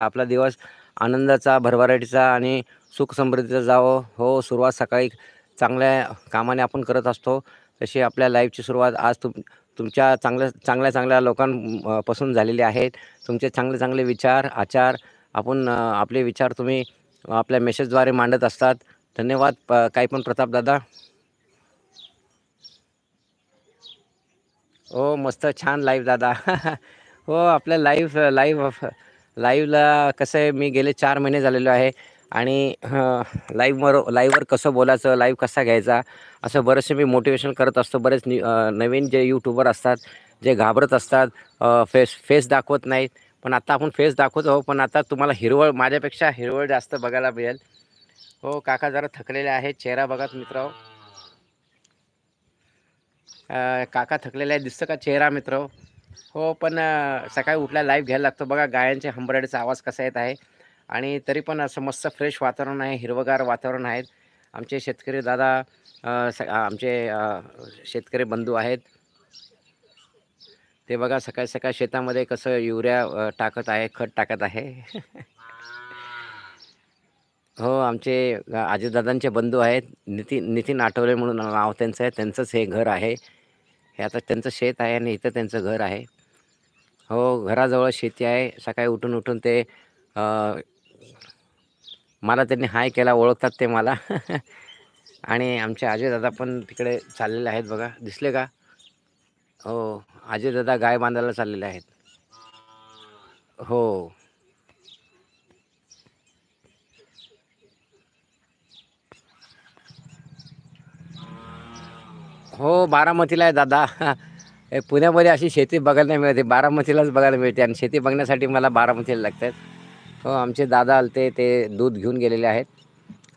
आपला दिवस आनंदाचा, भरभराटीचा आणि सुख समृद्धीचा जावो. हो, सुरुवात सकाळी चांगल्या कामाने आपण करत असतो. तशी आपल्या लाईफची सुरुवात आज तुमच्या चांगल्या लोकांपासून झालेली आहे. तुमचे चांगले विचार, आचार आपण आपले विचार तुम्ही आपल्या मेसेजद्वारे मांडत असतात. धन्यवाद. काही पण प्रतापदादा. हो, मस्त छान लाईव्ह दादा. हो, आपल्या लाईव्हला कसं आहे, मी गेले 4 महिने झालेलो आहे आणि लाईव्हवर कसं बोलायचं, लाईव्ह कसा घ्यायचा, असं बरेचसे मी मोटिवेशन करत असतो. नवीन जे यूट्यूबर असतात, जे घाबरत असतात, फेस दाखवत नाहीत. पण आता आपण फेस दाखवतो, पण आता तुम्हाला माझ्यापेक्षा हिरवळ जास्त बघायला मिळेल. हो, काका जरा थकलेले आहेत. चेहरा बघा मित्र. काका थकलेले आहेत, दिसतं का चेहरा मित्र? हो, पण सकाळी उठल्या लाईव्ह घ्यायला लागतो. बघा गायांचे हंबरड्याचा आवाज कसा येत आहे आणि तरी पण असं मस्त फ्रेश वातावरण आहे, हिरवंगार वातावरण आहे. आमचे शेतकरी दादा, आमचे शेतकरी बंधू आहेत. ते बघा सकाळी शेतामध्ये कसं युरिया टाकत आहे, खत टाकत आहे. हो, आमचे अजितदादांचे बंधू आहेत. नितीन आठवले म्हणून नाव त्यांचं आहे. त्यांचंच हे घर आहे. हे आता त्यांचं शेत आहे आणि इथं त्यांचं घर आहे. हो, घराजवळ शेती आहे. सकाळी उठून ते अ, मला त्यांनी हाय केला, ओळखतात ते मला. आणि आमचे अजयदादा पण तिकडे चाललेले आहेत बघा, दिसले का? हो, अजयदादा गाय बांधायला चाललेले आहेत. हो. हो, बारामतीला आहे दादा. हे पुण्यामध्ये अशी शेती बघायला नाही मिळते. बारामतीलाच बघायला मिळते आणि शेती बघण्यासाठी मला बारामतीला लागतात. हो, आमचे दादा आलते, ते दूध घेऊन गेलेले आहेत.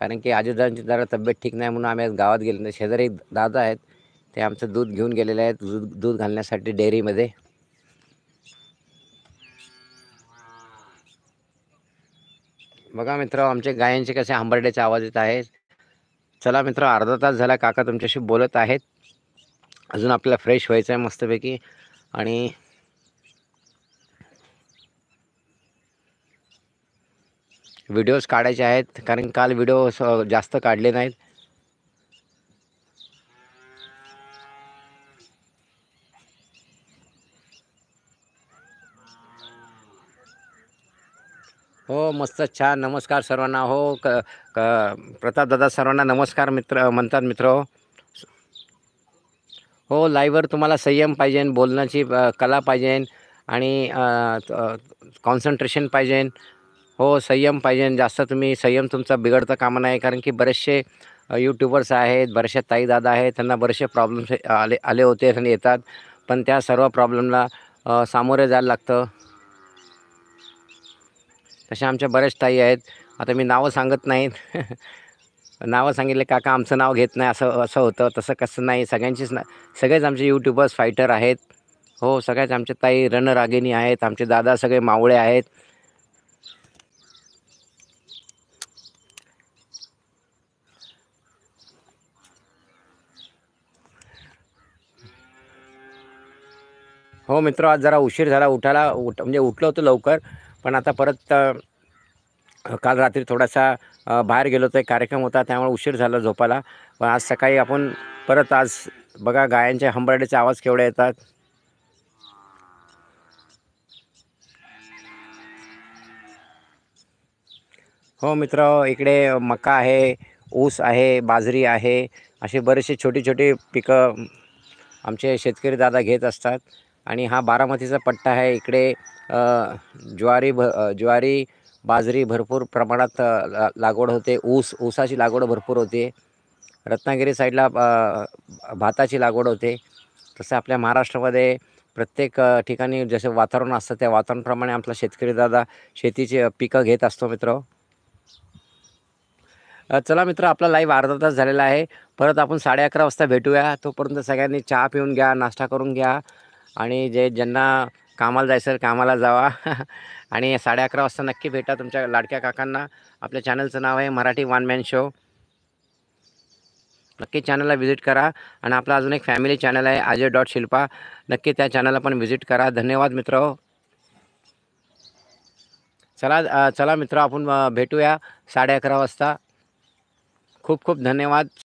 कारण की अजयदादांची जरा तब्येत ठीक नाही म्हणून आम्ही आज गावात गेलो नाही. शेजारी एक दादा आहेत, ते आमचं दूध घेऊन गेलेले आहेत, दूध घालण्यासाठी डेअरीमध्ये. बघा मित्र, आमचे गायांचे कसे हंबरड्याचे आवाज येत आहेत. चला मित्र, अर्धा तास झाला काका तुमच्याशी बोलत आहेत. अजून आपल्याला फ्रेश व्हायचं आहे मस्तपैकी आणि व्हिडिओज काढायचे आहेत. कारण काल व्हिडिओ जास्त काढले नाहीत. हो, मस्त छान. नमस्कार सर्वांना. हो, प्रतापदादा सर्वांना नमस्कार मित्र म्हणतात मित्र. हो, लाईव्हवर तुम्हाला संयम पाहिजे, बोलण्याची कला पाहिजे आणि कॉन्सन्ट्रेशन पाहिजे. हो, संयम पाहिजे. जास्त तुम्ही संयम तुमचा बिघडता कामा नाही. कारण की बरेचसे यूट्यूबर्स आहेत, बरेचसे ताईदादा आहेत, त्यांना बरेचसे प्रॉब्लेम्स आले आले होते आणि येतात. पण त्या सर्व प्रॉब्लेमला सामोरे जायला लागतं. तशा आमच्या बऱ्याच ताई आहेत. आता मी नावं सांगत नाहीत. नावं सांगितले काका आमचं नाव घेत नाही, असं असं होतं, तसं कसं नाही. सगळेच आमचे यूट्यूबर्स फायटर आहेत. हो, सगळ्याच आमच्या ताई रणरागिणी आहेत. आमचे दादा सगळे मावळे आहेत. हो मित्र, आज जरा उशीर झाला उठायला. म्हणजे उठलो होतो लवकर, पण आता परत काल रात्री थोडासा बाहेर गेलो होतो, एक कार्यक्रम होता, त्यामुळे उशीर झाला झोपायला. पण आज सकाळी आपण परत आज बघा गायांचे हंबरड्याचे आवाज केवढे येतात. हो मित्र, इकडे मका आहे, ऊस आहे, बाजरी आहे, असे बरेचसे छोटी पिकं आमचे शेतकरी दादा घेत असतात. आणि हा बारामतीचा पट्टा आहे. इकडे ज्वारी, बाजरी भरपूर प्रमाणात लागवड होते. ऊसाची लागवड भरपूर होते. रत्नागिरी साईडला भाताची लागवड होते. तसं आपल्या महाराष्ट्रामध्ये प्रत्येक ठिकाणी जसं वातावरण असतं, त्या वातावरणाप्रमाणे आपला शेतकरी दादा शेतीची पिकं घेत असतो मित्र. चला मित्र, आपला लाईव्ह अर्धा तास झालेला आहे. परत आपण 11:30 वाजता भेटूया. तोपर्यंत सगळ्यांनी चहा पिऊन घ्या, नाश्ता करून घ्या आणि ज्यांना कामाला जायचं कामाला जावा. आणि 11:30 वाजता नक्की भेटा तुमच्या लाडक्या काकांना. आपल्या चॅनलचं नाव आहे मराठी वन मॅन शो. नक्की चॅनलला व्हिजिट करा. आणि आपला अजून एक फॅमिली चॅनल आहे अजय.शिल्पा. नक्की त्या चॅनलला पण व्हिजिट करा. धन्यवाद मित्र. चला चला मित्र, आपण भेटूया 11:30 वाजता. खूप खूप धन्यवाद.